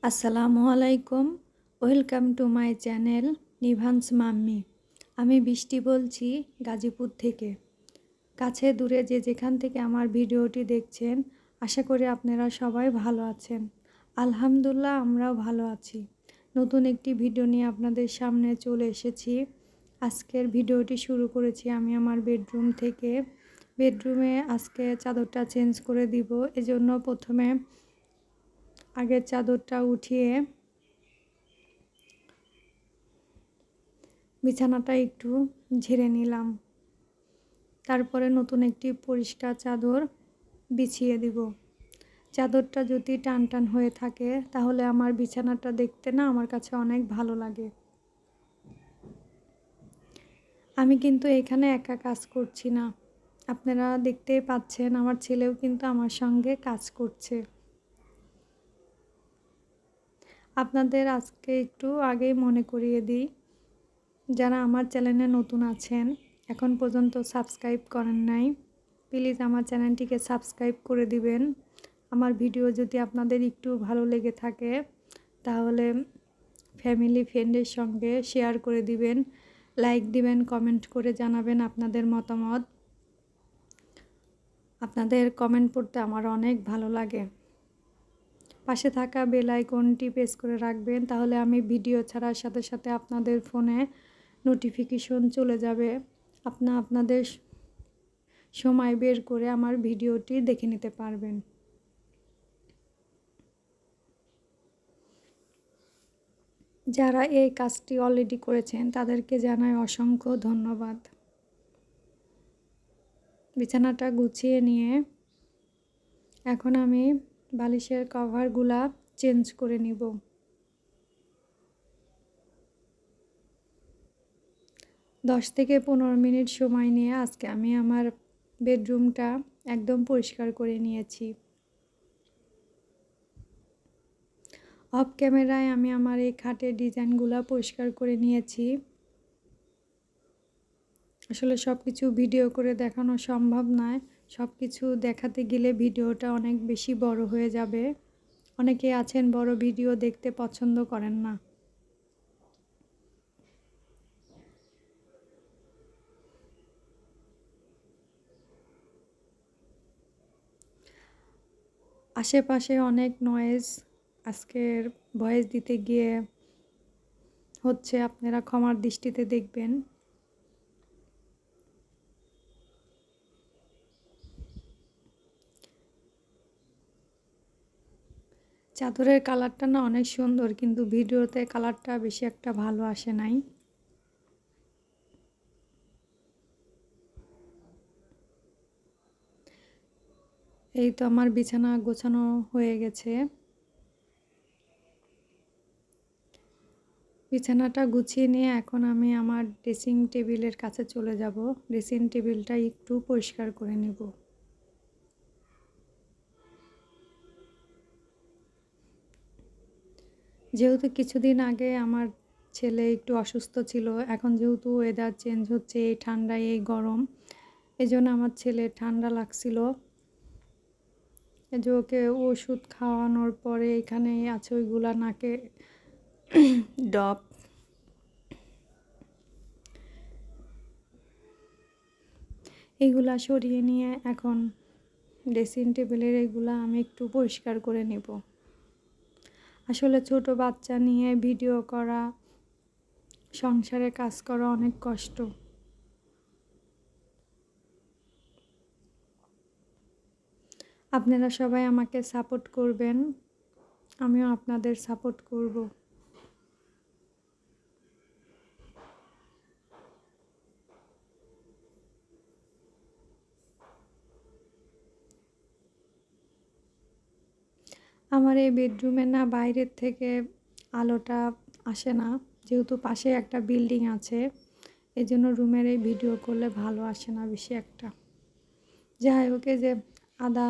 আসসালামু আলাইকুম। Welcome to my channel Nivans mummy. আমি বৃষ্টি বলছি গাজীপুর থেকে। কাছে দূরে যে যেখান থেকে আমার ভিডিওটি দেখছেন, আশা করি আপনারা সবাই ভালো আছেন। আলহামদুলিল্লাহ, আমরাও ভালো আছি। নতুন একটি ভিডিও নিয়ে আপনাদের সামনে চলে এসেছি। আজকের ভিডিওটি শুরু করেছি আমি আমার বেডরুম থেকে। বেডরুমে আজকে চাদরটা চেঞ্জ করে দিব। এজন্য প্রথমে আগের চাদরটা উঠিয়ে বিছানাটা একটু ঝেড়ে নিলাম। তারপরে নতুন একটি পরিষ্কার চাদর বিছিয়ে দিব। চাদরটা যদি টান টান হয়ে থাকে তাহলে আমার বিছানাটা দেখতে না আমার কাছে অনেক ভালো লাগে। আমি কিন্তু এখানে একা কাজ করছি না, আপনারা দেখতেই পাচ্ছেন আমার ছেলেও কিন্তু আমার সঙ্গে কাজ করছে। আপনাদের আজকে একটু আগেই মনে করিয়ে দিই, যারা আমার চ্যানেলে নতুন আছেন এখন পর্যন্ত সাবস্ক্রাইব করেন নাই, প্লিজ আমার চ্যানেলটিকে সাবস্ক্রাইব করে দিবেন। আমার ভিডিও যদি আপনাদের একটু ভালো লেগে থাকে তাহলে ফ্যামিলি ফ্রেন্ডের সঙ্গে শেয়ার করে দিবেন, লাইক দিবেন, কমেন্ট করে জানাবেন আপনাদের মতামত। আপনাদের কমেন্ট পড়তে আমার অনেক ভালো লাগে। পাশে থাকা বেল আইকনটি প্রেস করে রাখবেন, তাহলে আমি ভিডিও ছাড়ার সাথে সাথে আপনাদের ফোনে নোটিফিকেশন চলে যাবে। আপনাদের সময় বের করে আমার ভিডিওটি দেখে নিতে পারবেন। যারা এই কাজটি অলরেডি করেছেন তাদেরকে জানাই অসংখ্য ধন্যবাদ। বিছানাটা গুছিয়ে নিয়ে এখন আমি বালিশের কভারগুলা চেঞ্জ করে নিব। 10 থেকে 15 মিনিট সময় নিয়ে আজকে আমি আমার বেডরুমটা একদম পরিষ্কার করে নিয়েছি। অফ ক্যামেরায় আমি আমার এই খাটের ডিজাইনগুলো পরিষ্কার করে নিয়েছি। আসলে সব কিছু ভিডিও করে দেখানো সম্ভব নয়, সব কিছু দেখাতে গেলে ভিডিওটা অনেক বেশি বড় হয়ে যাবে। অনেকে আছেন বড় ভিডিও দেখতে পছন্দ করেন না। আশেপাশে অনেক নয়েজ আজকের ভয়েস দিতে গিয়ে হচ্ছে, আপনারা ক্ষমার দৃষ্টিতে দেখবেন। চাদরের কালারটা না অনেক সুন্দর, কিন্তু ভিডিওতে কালারটা বেশি একটা ভালো আসে নাই। এই তো আমার বিছানা গোছানো হয়ে গেছে। বিছানাটা গুছিয়ে নিয়ে এখন আমি আমার ড্রেসিং টেবিলের কাছে চলে যাব। ড্রেসিং টেবিলটা একটু পরিষ্কার করে নেব। যেহেতু কিছুদিন আগে আমার ছেলে একটু অসুস্থ ছিল, এখন যেহেতু ওয়েদার চেঞ্জ হচ্ছে, এই ঠান্ডা এই গরম, এজন্য আমার ছেলে ঠান্ডা লাগছিল। এই যে ওকে ওষুধ খাওয়ানোর পরে এখানে আছে ওইগুলা নাকে ডপ, এইগুলা সরিয়ে নিয়ে এখন ড্রেসিং টেবিলের এগুলা আমি একটু পরিষ্কার করে নেব। আসলে ছোট বাচ্চা নিয়ে ভিডিও করা, সংসারে কাজ করা অনেক কষ্ট। আপনারা সবাই আমাকে সাপোর্ট করবেন, আমিও আপনাদের সাপোর্ট করব। আমার এই বেডরুমে না বাইরের থেকে আলোটা আসে না, যেহেতু পাশে একটা বিল্ডিং আছে, এই জন্য রুমের এই ভিডিও করলে ভালো আসে না বেশি একটা। যাই হোক, যে আদা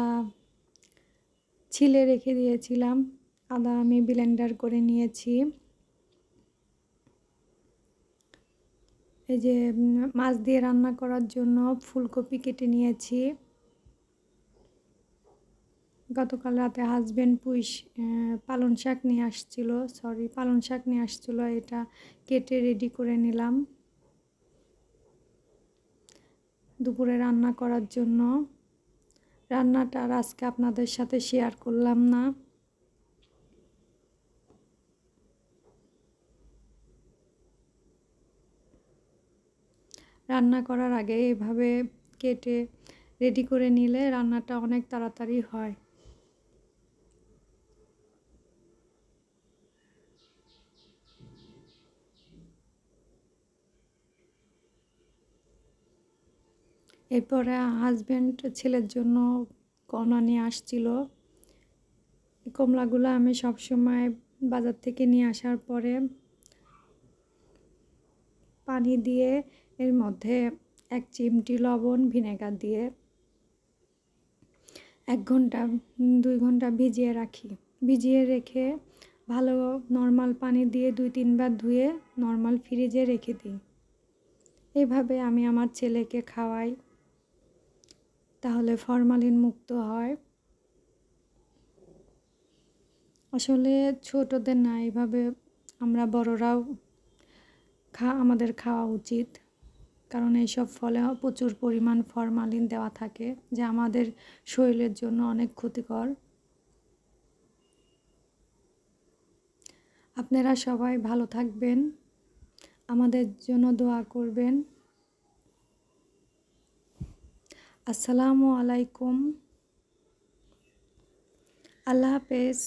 ছিলে রেখে দিয়েছিলাম, আদা আমি ব্লেন্ডার করে নিয়েছি। এই যে মাছ দিয়ে রান্না করার জন্য ফুলকপি কেটে নিয়েছি। গতকাল রাতে হাজবেন্ড পালং শাক নিয়ে আসছিল, এটা কেটে রেডি করে নিলাম দুপুরে রান্না করার জন্য। রান্নাটা আর আজকে আপনাদের সাথে শেয়ার করলাম না। রান্না করার আগে এভাবে কেটে রেডি করে নিলে রান্নাটা অনেক তাড়াতাড়ি হয়। এরপরে হাজবেন্ড ছেলের জন্য কমলা নিয়ে আসছিল। কমলাগুলো আমি সবসময় বাজার থেকে নিয়ে আসার পরে পানি দিয়ে এর মধ্যে 1 চিমটি লবণ ভিনেগার দিয়ে 1 ঘন্টা 2 ঘন্টা ভিজিয়ে রেখে ভালো নর্মাল পানি দিয়ে 2-3 বার ধুয়ে নর্মাল ফ্রিজে রেখে দিই। এভাবে আমি আমার ছেলেকে খাওয়াই, তাহলে ফরমালিন মুক্ত হয়। আসলে ছোটদের না, এভাবে আমরা বড়রাও আমাদের খাওয়া উচিত, কারণ এইসব ফলে প্রচুর পরিমাণ ফরমালিন দেওয়া থাকে, যা আমাদের শরীরের জন্য অনেক ক্ষতিকর। আপনারা সবাই ভালো থাকবেন, আমাদের জন্য দোয়া করবেন। আসসালামু আলাইকুম, আল্লাহ হাফেজ।